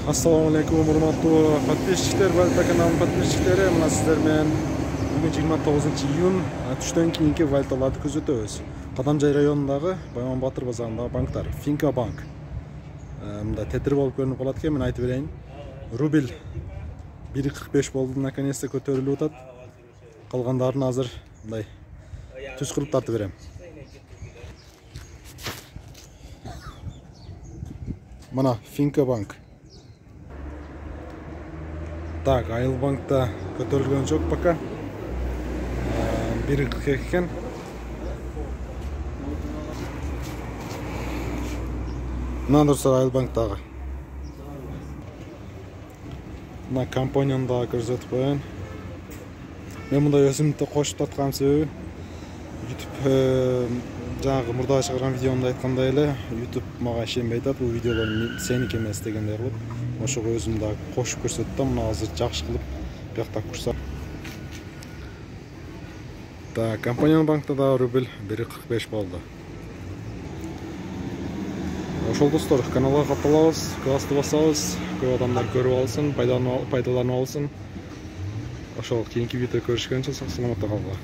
Assalamu alaikum, урматтуу подписчиктер, Валюта каналынын подписчиктери. Мына сиздер менен бүгүн 29-iyun түштөн кийинки валюталарды көзөтөбүз. Кадамжай районундагы Байман Батыр базарындагы банктар. Финка банк. Мында тетир болуп көрүнүп калат экен, мен айтып берейин. Рубль 1.45 болду, наконец-то көтөрүлүп атат. Калгандарын азыр мындай түз кылып тартып берем. Мына Финка банк. Так, Айыл банкта көтөрүлгөн жок пока. 1.42 экен. Мына дұрса Айыл банктагы. Мына компанияны да көрсөтүп коеюн. Мен мындай өзүмдү кошуп таткан себеби YouTube жаңағы мурда чыгарган видеомда айткандай эле YouTube мага ишенбей атат, бул видеолор сеники эмес дегендей кылып. Ошого өзүм да кошуп көрсөттүм. Мына азыр жакшы кылып биякта курса. Да, компаниянын банкта да рубль 1.45 болду. Ошол достор, каналга катталабыз, классты басабыз, көп адамдар көрүп алсын, пайдаланып алсын. Ошол кийинки видео көрүшкөнчө сак саламатта калгыла.